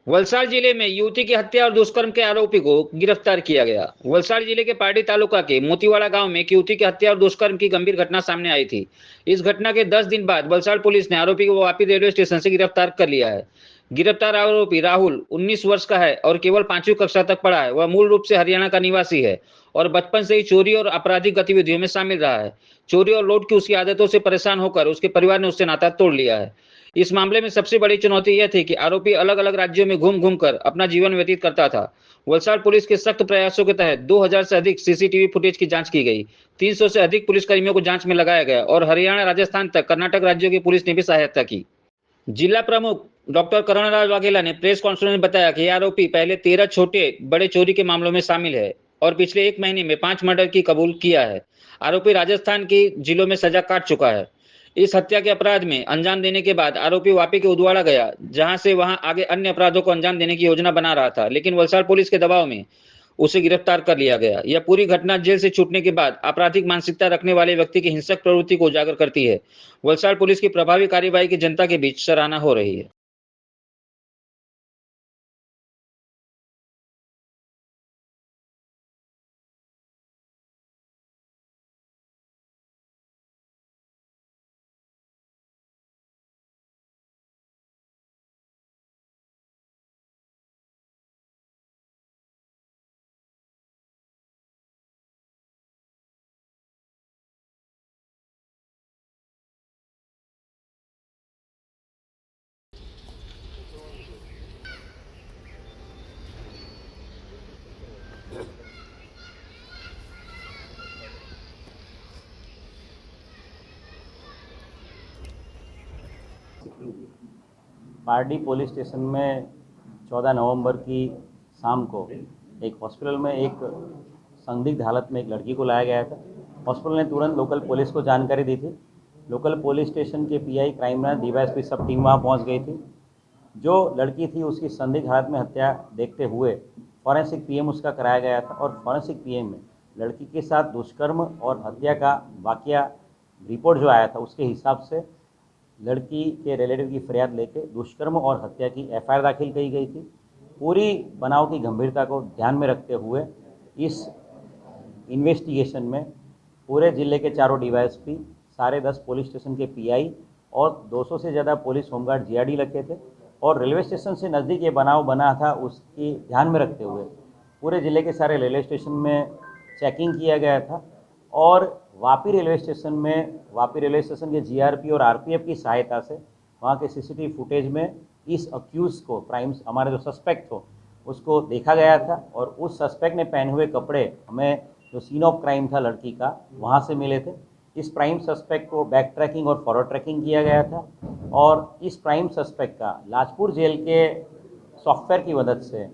वलसाड जिले में युवती की हत्या और दुष्कर्म के आरोपी को गिरफ्तार किया गया। वलसाड जिले के पारडी तालुका के मोतीवाड़ा गांव में एक युवती की हत्या और दुष्कर्म की गंभीर घटना सामने आई थी। इस घटना के 10 दिन बाद वलसाड पुलिस ने आरोपी को वापी रेलवे स्टेशन से गिरफ्तार कर लिया है। गिरफ्तार आरोपी राहुल 19 वर्ष का है और केवल 5वीं कक्षा तक पढ़ा है। वह मूल रूप से हरियाणा का निवासी है और बचपन से ही चोरी और आपराधिक गतिविधियों में शामिल रहा है। चोरी और लूट की उसकी आदतों से परेशान होकर उसके परिवार ने उससे नाता तोड़ लिया है। इस मामले में सबसे बड़ी चुनौती यह थी कि आरोपी अलग अलग राज्यों में घूम घूम कर अपना जीवन व्यतीत करता था। वलसाड पुलिस के सख्त प्रयासों के तहत 2000 से अधिक सीसीटीवी फुटेज की जांच की गई। 300 से अधिक पुलिसकर्मियों को जांच में लगाया गया और हरियाणा, राजस्थान तक कर्नाटक राज्यों की पुलिस ने भी सहायता की। जिला प्रमुख डॉक्टर करुणराज वाघेला ने प्रेस कॉन्फ्रेंस में बताया कि यह आरोपी पहले 13 छोटे बड़े चोरी के मामलों में शामिल है और पिछले एक महीने में 5 मर्डर की कबूल किया है। आरोपी राजस्थान की जिलों में सजा काट चुका है। इस हत्या के अपराध में अंजाम देने के बाद आरोपी वापी के उदवाड़ा गया, जहां से वहां आगे अन्य अपराधों को अंजाम देने की योजना बना रहा था, लेकिन वलसाड पुलिस के दबाव में उसे गिरफ्तार कर लिया गया। यह पूरी घटना जेल से छूटने के बाद आपराधिक मानसिकता रखने वाले व्यक्ति की हिंसक प्रवृत्ति को उजागर करती है। वलसाड पुलिस की प्रभावी कार्यवाही की जनता के बीच सराहना हो रही है। पारडी पुलिस स्टेशन में 14 नवंबर की शाम को एक हॉस्पिटल में एक संदिग्ध हालत में एक लड़की को लाया गया था। हॉस्पिटल ने तुरंत लोकल पुलिस को जानकारी दी थी। लोकल पुलिस स्टेशन के पीआई क्राइम ब्रांच डीवाईएसपी सब टीम वहाँ पहुँच गई थी। जो लड़की थी उसकी संदिग्ध हालत में हत्या देखते हुए फॉरेंसिक पीएम उसका कराया गया था और फॉरेंसिक पीएम में लड़की के साथ दुष्कर्म और हत्या का वाकया रिपोर्ट जो आया था उसके हिसाब से लड़की के रिलेटिव की फरियाद लेके दुष्कर्म और हत्या की एफआईआर दाखिल की गई थी। पूरी बनाव की गंभीरता को ध्यान में रखते हुए इस इन्वेस्टिगेशन में पूरे ज़िले के चारों डीवाईएसपी, सारे 10 पुलिस स्टेशन के पीआई और 200 से ज़्यादा पुलिस होमगार्ड जीआरडी लगे थे और रेलवे स्टेशन से नज़दीक ये बनाव बना था उसकी ध्यान में रखते हुए पूरे ज़िले के सारे रेलवे स्टेशन में चेकिंग किया गया था और वापी रेलवे स्टेशन के जीआरपी और आरपीएफ की सहायता से वहाँ के सीसीटीवी फुटेज में इस अक्यूज़ को हमारे जो सस्पेक्ट हो उसको देखा गया था और उस सस्पेक्ट ने पहने हुए कपड़े हमें जो सीन ऑफ क्राइम था लड़की का वहाँ से मिले थे। इस प्राइम सस्पेक्ट को बैक ट्रैकिंग और फॉरवर्ड ट्रैकिंग किया गया था और इस प्राइम सस्पेक्ट का लाजपुर जेल के सॉफ्टवेयर की मदद से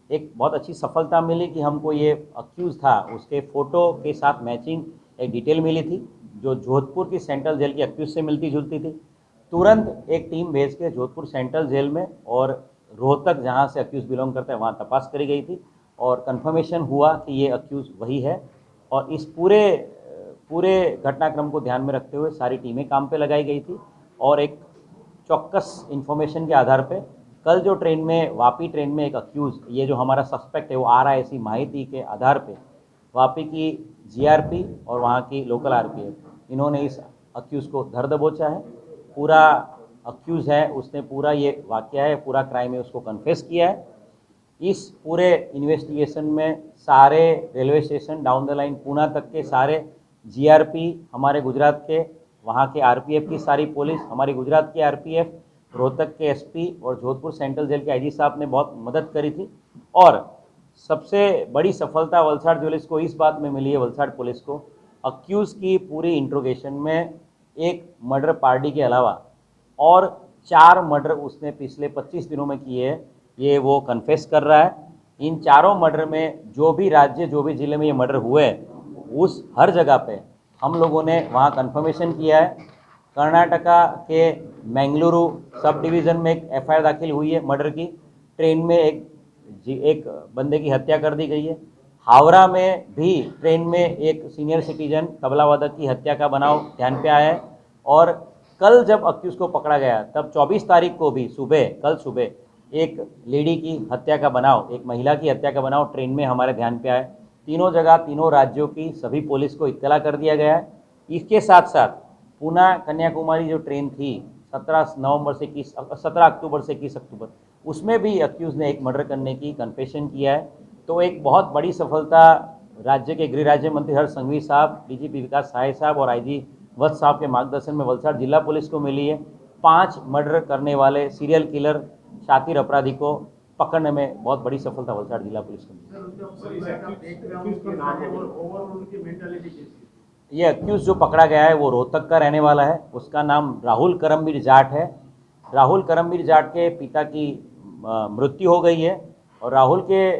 एक बहुत अच्छी सफलता मिली कि हमको ये अक्यूज़ था उसके फ़ोटो के साथ मैचिंग एक डिटेल मिली थी जो जोधपुर की सेंट्रल जेल की अक्यूज़ से मिलती जुलती थी। तुरंत एक टीम भेज के जोधपुर सेंट्रल जेल में और रोहतक जहाँ से अक्यूज़ बिलोंग करता है वहाँ तपास करी गई थी और कंफर्मेशन हुआ कि ये अक्यूज़ वही है और इस पूरे घटनाक्रम को ध्यान में रखते हुए सारी टीमें काम पे लगाई गई थी और एक चौक्कस इन्फॉर्मेशन के आधार पे कल जो ट्रेन में वापी ट्रेन में एक अक्यूज़ ये जो हमारा सस्पेक्ट है वो आ रहा है, ऐसी माहिती के आधार पे वापी की जीआरपी और वहाँ की लोकल आरपीएफ इन्होंने इस अक्यूज़ को धर दबोचा है। पूरा अक्यूज़ है उसने पूरा ये वाकया है, पूरा क्राइम है उसको कन्फेस किया है। इस पूरे इन्वेस्टिगेशन में सारे railway station down the line Poona तक के सारे जीआरपी, हमारे गुजरात के वहाँ के आरपीएफ की सारी पुलिस, हमारी गुजरात की आरपीएफ, रोहतक के एसपी और जोधपुर सेंट्रल जेल के आईजी साहब ने बहुत मदद करी थी और सबसे बड़ी सफलता वलसाड पुलिस को इस बात में मिली है, वलसाड पुलिस को अक्यूज़ की पूरी इंट्रोगेशन में एक मर्डर पार्टी के अलावा और 4 मर्डर उसने पिछले 25 दिनों में किए हैं, ये वो कन्फेस कर रहा है। इन चारों मर्डर में जो भी राज्य जो भी ज़िले में ये मर्डर हुए उस हर जगह पे हम लोगों ने वहाँ कन्फर्मेशन किया है। कर्नाटका के मैंगलुरु सब डिवीज़न में एक एफआईआर दाखिल हुई है मर्डर की। ट्रेन में एक बंदे की हत्या कर दी गई है। हावड़ा में भी ट्रेन में एक सीनियर सिटीजन तबला वादक की हत्या का बनाव ध्यान पे आया है और कल जब अक्यूज़ को पकड़ा गया तब 24 तारीख को भी कल सुबह एक लेडी की हत्या का बनाव, एक महिला की हत्या का बनाव ट्रेन में हमारे ध्यान पे आया। तीनों जगह तीनों राज्यों की सभी पुलिस को इत्तला कर दिया गया है। इसके साथ साथ पूना कन्याकुमारी जो ट्रेन थी 17 अक्टूबर से 21 अक्टूबर, उसमें भी अक्यूज़ ने एक मर्डर करने की कन्फेशन किया है। तो एक बहुत बड़ी सफलता राज्य के गृह राज्य मंत्री हर्ष संघवी साहब, डीजीपी विकास सहाय साहब और आईजी वत्स साहब के मार्गदर्शन में वलसाड़ जिला पुलिस को मिली है। 5 मर्डर करने वाले सीरियल किलर शातिर अपराधी को पकड़ने में बहुत बड़ी सफलता वलसाड़ जिला पुलिस को मिली। ये अक्यूज जो पकड़ा गया है वो रोहतक का रहने वाला है। उसका नाम राहुल करमवीर जाट है। राहुल करमवीर जाट के पिता की मृत्यु हो गई है और राहुल के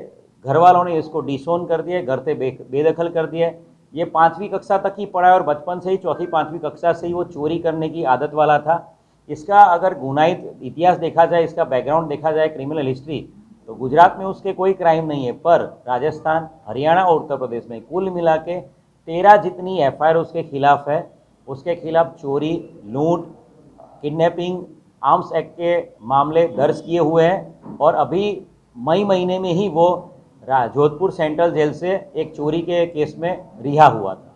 घर वालों ने इसको डिसोन कर दिया, घर से बेदखल कर दिया। ये 5वीं कक्षा तक ही पढ़ा है और बचपन से ही 4ठी-5वीं कक्षा से ही वो चोरी करने की आदत वाला था। इसका अगर गुनाहित इतिहास देखा जाए, इसका बैकग्राउंड देखा जाए, क्रिमिनल हिस्ट्री, तो गुजरात में उसके कोई क्राइम नहीं है, पर राजस्थान, हरियाणा और उत्तर प्रदेश में कुल मिला के 13 जितनी एफआईआर उसके खिलाफ है। उसके खिलाफ चोरी, लूट, किडनैपिंग, आर्म्स एक्ट के मामले दर्ज किए हुए हैं और अभी मई महीने में ही वो जोधपुर सेंट्रल जेल से एक चोरी के केस में रिहा हुआ था।